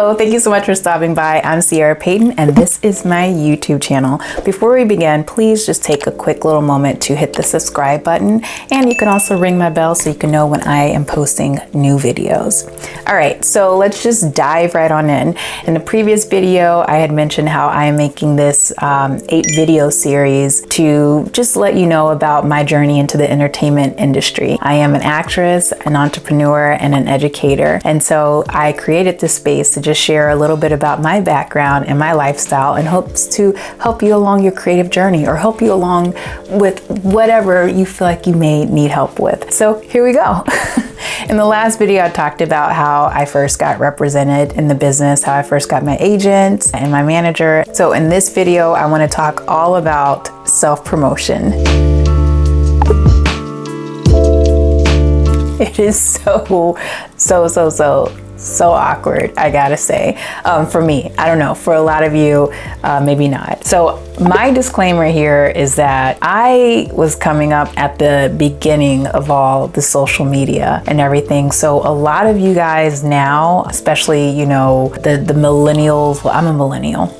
Hello, thank you so much for stopping by. I'm Ciera Payton and this is my YouTube channel. Before we begin, please just take a quick little moment to hit the subscribe button, and you can also ring my bell so you can know when I am posting new videos. All right, so let's just dive right on in. In the previous video, I had mentioned how I am making this 8-video series to just let you know about my journey into the entertainment industry. I am an actress, an entrepreneur, and an educator. And so I created this space to just share a little bit about my background and my lifestyle, and hopes to help you along your creative journey or help you along with whatever you feel like you may need help with. So here we go. In the last video, I talked about how I first got represented in the business, how I first got my agent and my manager. So in this video, I want to talk all about self-promotion. It is so awkward, I gotta say, for me. I don't know, for a lot of you, maybe not. So my disclaimer here is that I was coming up at the beginning of all the social media and everything. So a lot of you guys now, especially, you know, the millennials, well, I'm a millennial.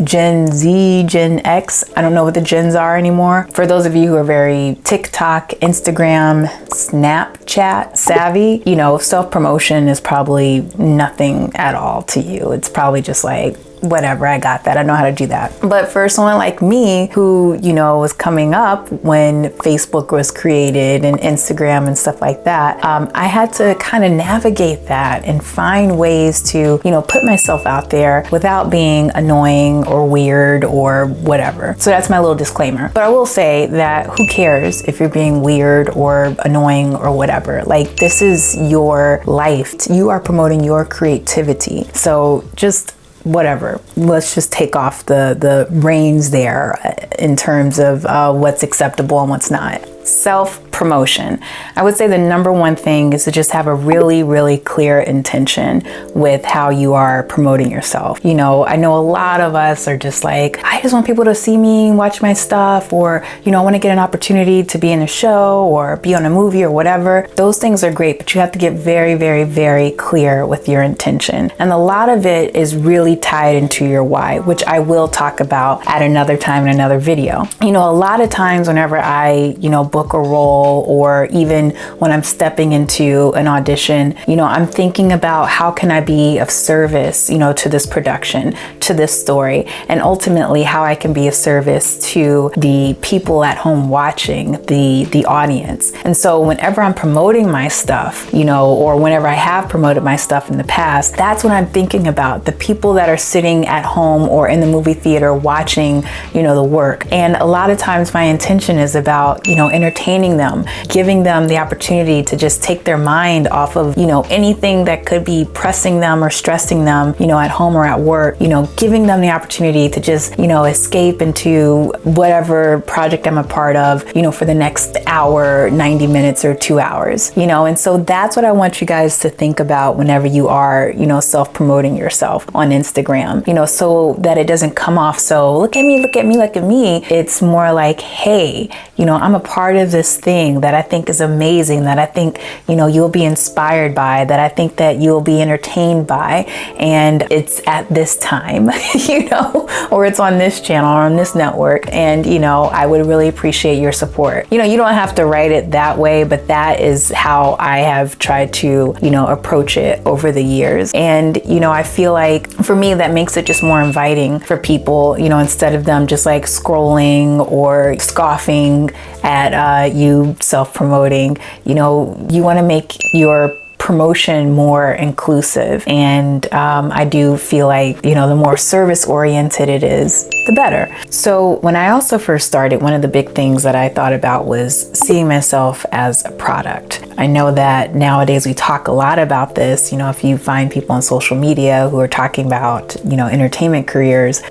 Gen Z, Gen X, I don't know what the gens are anymore. For those of you who are very TikTok, Instagram, Snapchat savvy, you know, self-promotion is probably nothing at all to you. It's probably just like, whatever, I got that. I know how to do that. But for someone like me who, you know, was coming up when Facebook was created and Instagram and stuff like that, I had to kind of navigate that and find ways to, you know, put myself out there without being annoying or weird or whatever. So that's my little disclaimer. But I will say that who cares if you're being weird or annoying or whatever? Like, this is your life. You are promoting your creativity. So just whatever, let's just take off the reins there in terms of what's acceptable and what's not. Self-promotion. I would say the number one thing is to just have a really clear intention with how you are promoting yourself. You know, I know a lot of us are just like, I just want people to see me, watch my stuff, or, you know, I want to get an opportunity to be in a show or be on a movie or whatever. Those things are great, but you have to get very clear with your intention. And a lot of it is really tied into your why, which I will talk about at another time in another video. You know, a lot of times whenever I, you know, book a role, or even when I'm stepping into an audition, you know, I'm thinking about how can I be of service, you know, to this production, to this story, and ultimately how I can be of service to the people at home watching, the audience. And so whenever I'm promoting my stuff, you know, or whenever I have promoted my stuff in the past, that's what I'm thinking about, the people that are sitting at home or in the movie theater watching, you know, the work. And a lot of times my intention is about, you know, entertaining them, giving them the opportunity to just take their mind off of, you know, anything that could be pressing them or stressing them, you know, at home or at work, you know, giving them the opportunity to just, you know, escape into whatever project I'm a part of, you know, for the next hour, 90 minutes or 2 hours, you know. And so that's what I want you guys to think about whenever you are, you know, self-promoting yourself on Instagram, you know, so that it doesn't come off so look at me, look at me, look at me. It's more like, hey, you know, I'm a part of this thing that I think is amazing, that I think, you know, you'll be inspired by, that I think that you'll be entertained by, and it's at this time, you know, or it's on this channel or on this network, and, you know, I would really appreciate your support. You know, you don't have to write it that way, but that is how I have tried to, you know, approach it over the years. And, you know, I feel like for me, that makes it just more inviting for people, you know, instead of them just like scrolling or scoffing at you self-promoting. You know, you want to make your promotion more inclusive, and I do feel like, you know, the more service oriented it is, the better. So when I also first started, one of the big things that I thought about was seeing myself as a product. I know that nowadays we talk a lot about this. You know, if you find people on social media who are talking about, you know, entertainment careers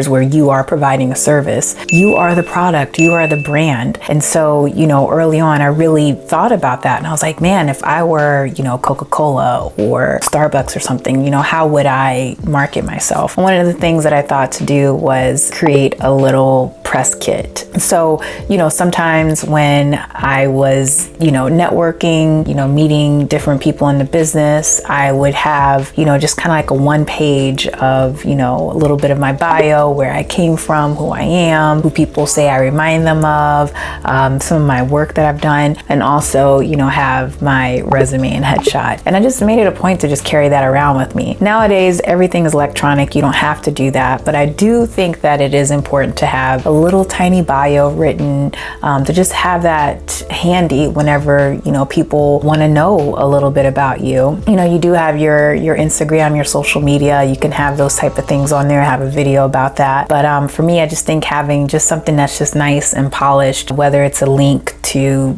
where you are providing a service, you are the product, you are the brand. And so, you know, early on, I really thought about that, and I was like, man, if I were, you know, Coca-Cola or Starbucks or something, you know, how would I market myself? One of the things that I thought to do was create a little press kit. So, sometimes when I was, networking, meeting different people in the business, I would have, just kind of like a one page of, a little bit of my bio, where I came from, who I am, who people say I remind them of, some of my work that I've done, and also, have my resume and headshot. And I just made it a point to just carry that around with me. Nowadays, everything is electronic. You don't have to do that, but I do think that it is important to have a little tiny bio written, to just have that handy whenever, people want to know a little bit about you. You do have your Instagram, your social media. You can have those type of things on there, have a video about that. But for me, I just think having just something that's just nice and polished, whether it's a link to,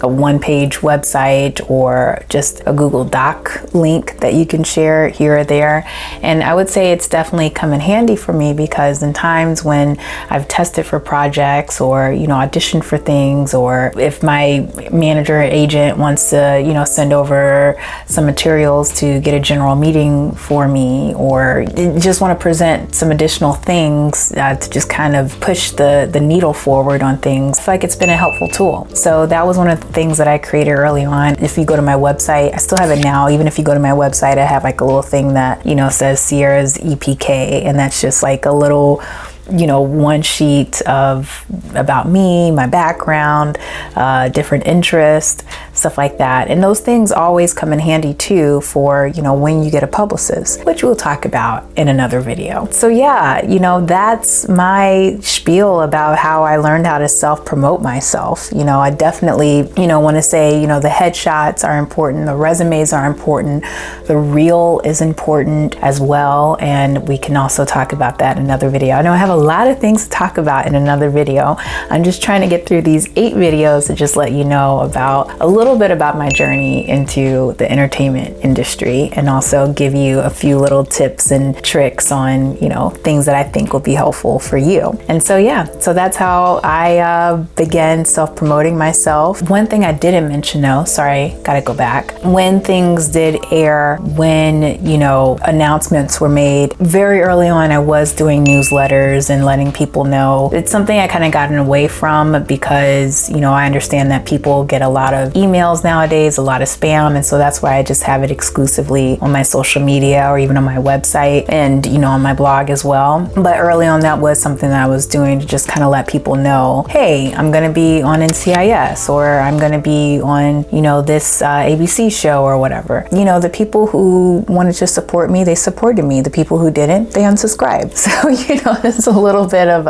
a one-page website or just a Google Doc link that you can share here or there. And I would say it's definitely come in handy for me, because in times when I've tested for projects or, auditioned for things, or if my manager or agent wants to, send over some materials to get a general meeting for me, or just want to present some additional things to just kind of push the needle forward on things, I feel like it's been a helpful tool. So that was one of the things that I created early on. If you go to my website, I still have it now. Even if you go to my website, I have like a little thing that, says Ciera's EPK, and that's just like a little, one sheet of about me, my background, different interests, stuff like that. And those things always come in handy too for, when you get a publicist, which we'll talk about in another video. So yeah, that's my spiel about how I learned how to self-promote myself. I definitely, want to say, the headshots are important, the resumes are important, the reel is important as well. And we can also talk about that in another video. I know I have a lot of things to talk about in another video. I'm just trying to get through these 8 videos to just let you know about a little bit about my journey into the entertainment industry, and also give you a few little tips and tricks on, things that I think will be helpful for you. And so yeah, so that's how I began self-promoting myself. One thing I didn't mention though, sorry, gotta go back. When things did air, when, announcements were made, very early on I was doing newsletters and letting people know. It's something I kind of gotten away from, because, I understand that people get a lot of emails nowadays, a lot of spam. And so that's why I just have it exclusively on my social media, or even on my website, and, on my blog as well. But early on, that was something that I was doing to just kind of let people know, hey, I'm going to be on NCIS, or I'm going to be on, this ABC show or whatever. The people who wanted to support me, they supported me. The people who didn't, they unsubscribed. So, it's a little bit of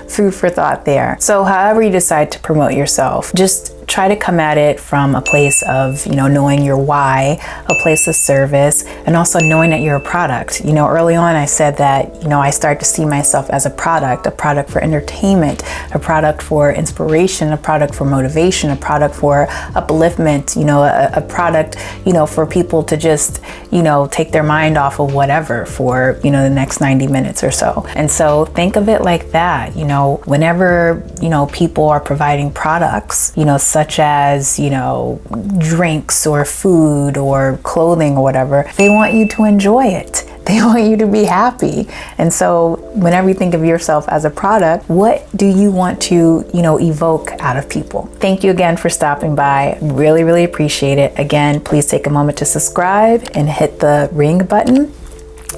food for thought there. So however you decide to promote yourself, just try to come at it from a place of, knowing your why, a place of service, and also knowing that you're a product. Early on I said that, I start to see myself as a product for entertainment, a product for inspiration, a product for motivation, a product for upliftment, a product, for people to just, take their mind off of whatever for, the next 90 minutes or so. And so think of it like that, whenever, people are providing products, such as, drinks or food or clothing or whatever, they want you to enjoy it. They want you to be happy. And so whenever you think of yourself as a product, what do you want to, evoke out of people? Thank you again for stopping by. Really, really appreciate it. Again, please take a moment to subscribe and hit the ring button.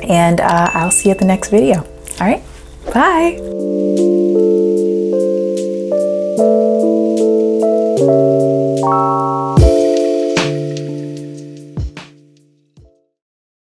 And I'll see you at the next video. All right, bye.